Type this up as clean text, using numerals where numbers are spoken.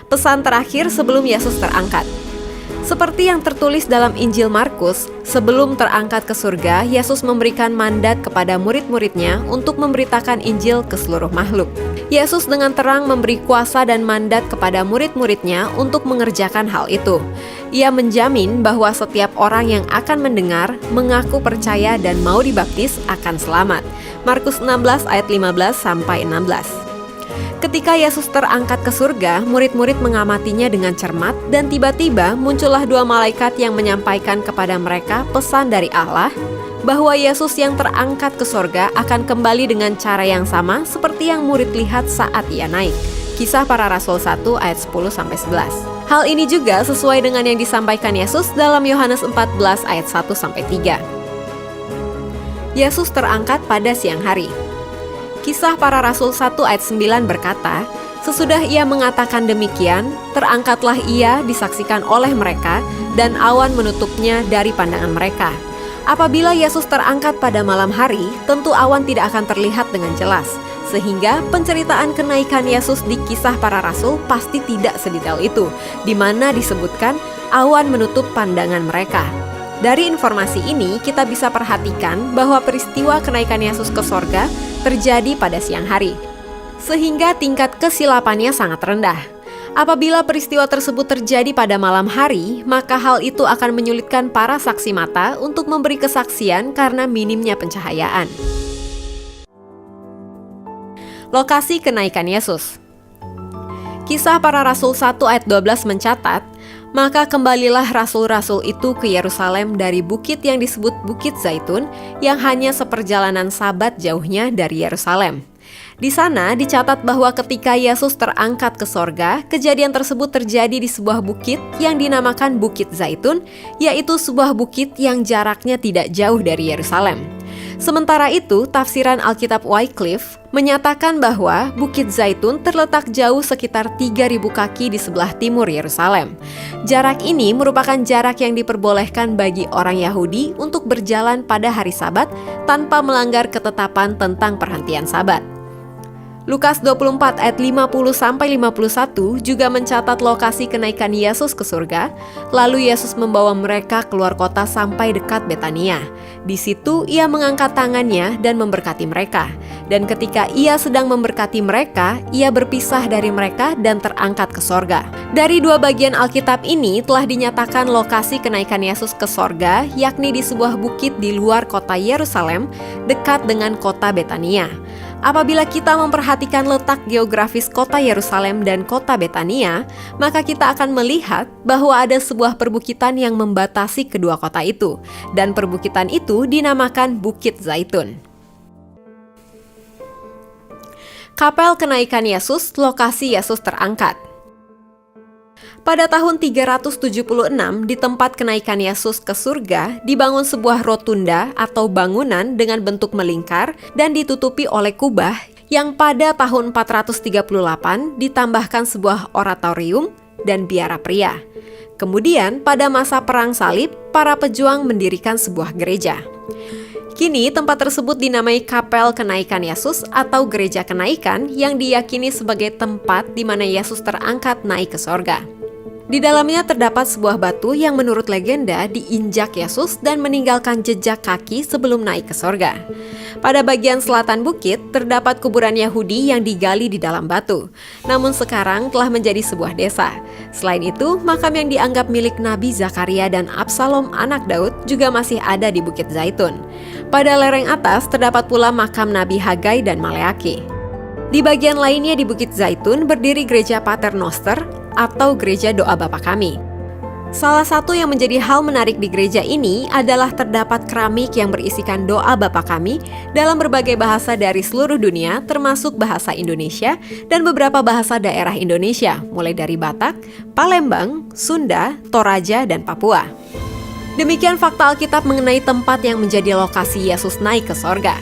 pesan terakhir sebelum Yesus terangkat. Seperti yang tertulis dalam Injil Markus, sebelum terangkat ke surga, Yesus memberikan mandat kepada murid-muridnya untuk memberitakan Injil ke seluruh makhluk. Yesus dengan terang memberi kuasa dan mandat kepada murid-muridnya untuk mengerjakan hal itu. Ia menjamin bahwa setiap orang yang akan mendengar, mengaku percaya dan mau dibaptis akan selamat. Markus 16 ayat 15-16. Ketika Yesus terangkat ke surga, murid-murid mengamatinya dengan cermat dan tiba-tiba muncullah dua malaikat yang menyampaikan kepada mereka pesan dari Allah bahwa Yesus yang terangkat ke surga akan kembali dengan cara yang sama seperti yang murid lihat saat ia naik. Kisah Para Rasul 1 ayat 10-11. Hal ini juga sesuai dengan yang disampaikan Yesus dalam Yohanes 14 ayat 1-3. Yesus terangkat pada siang hari. Kisah Para Rasul 1 ayat 9 berkata, sesudah ia mengatakan demikian, terangkatlah ia disaksikan oleh mereka dan awan menutupnya dari pandangan mereka. Apabila Yesus terangkat pada malam hari, tentu awan tidak akan terlihat dengan jelas, sehingga penceritaan kenaikan Yesus di Kisah Para Rasul pasti tidak sedetail itu, di mana disebutkan awan menutup pandangan mereka. Dari informasi ini, kita bisa perhatikan bahwa peristiwa kenaikan Yesus ke sorga terjadi pada siang hari, sehingga tingkat kesilapannya sangat rendah. Apabila peristiwa tersebut terjadi pada malam hari, maka hal itu akan menyulitkan para saksi mata untuk memberi kesaksian karena minimnya pencahayaan. Lokasi kenaikan Yesus. Kisah Para Rasul 1 ayat 12 mencatat, maka kembalilah rasul-rasul itu ke Yerusalem dari bukit yang disebut Bukit Zaitun, yang hanya seperjalanan sabat jauhnya dari Yerusalem. Di sana dicatat bahwa ketika Yesus terangkat ke sorga, kejadian tersebut terjadi di sebuah bukit yang dinamakan Bukit Zaitun, yaitu sebuah bukit yang jaraknya tidak jauh dari Yerusalem. Sementara itu, tafsiran Alkitab Wycliffe menyatakan bahwa Bukit Zaitun terletak jauh sekitar 3.000 kaki di sebelah timur Yerusalem. Jarak ini merupakan jarak yang diperbolehkan bagi orang Yahudi untuk berjalan pada hari Sabat tanpa melanggar ketetapan tentang perhentian Sabat. Lukas 24 ayat 50-51 juga mencatat lokasi kenaikan Yesus ke surga. Lalu Yesus membawa mereka keluar kota sampai dekat Betania. Di situ ia mengangkat tangannya dan memberkati mereka. Dan ketika ia sedang memberkati mereka, ia berpisah dari mereka dan terangkat ke sorga. Dari dua bagian Alkitab ini telah dinyatakan lokasi kenaikan Yesus ke sorga, yakni di sebuah bukit di luar kota Yerusalem, dekat dengan kota Betania. Apabila kita memperhatikan letak geografis kota Yerusalem dan kota Betania, maka kita akan melihat bahwa ada sebuah perbukitan yang membatasi kedua kota itu, dan perbukitan itu dinamakan Bukit Zaitun. Kapel kenaikan Yesus, lokasi Yesus terangkat. Pada tahun 376, di tempat kenaikan Yesus ke surga, dibangun sebuah rotunda atau bangunan dengan bentuk melingkar dan ditutupi oleh kubah yang pada tahun 438 ditambahkan sebuah oratorium dan biara pria. Kemudian, pada masa Perang Salib, para pejuang mendirikan sebuah gereja. Kini, tempat tersebut dinamai Kapel Kenaikan Yesus atau Gereja Kenaikan yang diyakini sebagai tempat di mana Yesus terangkat naik ke sorga. Di dalamnya terdapat sebuah batu yang menurut legenda diinjak Yesus dan meninggalkan jejak kaki sebelum naik ke sorga. Pada bagian selatan bukit terdapat kuburan Yahudi yang digali di dalam batu, namun sekarang telah menjadi sebuah desa. Selain itu, makam yang dianggap milik Nabi Zakaria dan Absalom anak Daud juga masih ada di Bukit Zaitun. Pada lereng atas terdapat pula makam Nabi Hagai dan Maleaki. Di bagian lainnya di Bukit Zaitun berdiri gereja Pater Noster atau gereja doa Bapa Kami. Salah satu yang menjadi hal menarik di gereja ini adalah terdapat keramik yang berisikan doa Bapa Kami dalam berbagai bahasa dari seluruh dunia, termasuk bahasa Indonesia dan beberapa bahasa daerah Indonesia, mulai dari Batak, Palembang, Sunda, Toraja, dan Papua. Demikian fakta Alkitab mengenai tempat yang menjadi lokasi Yesus naik ke sorga.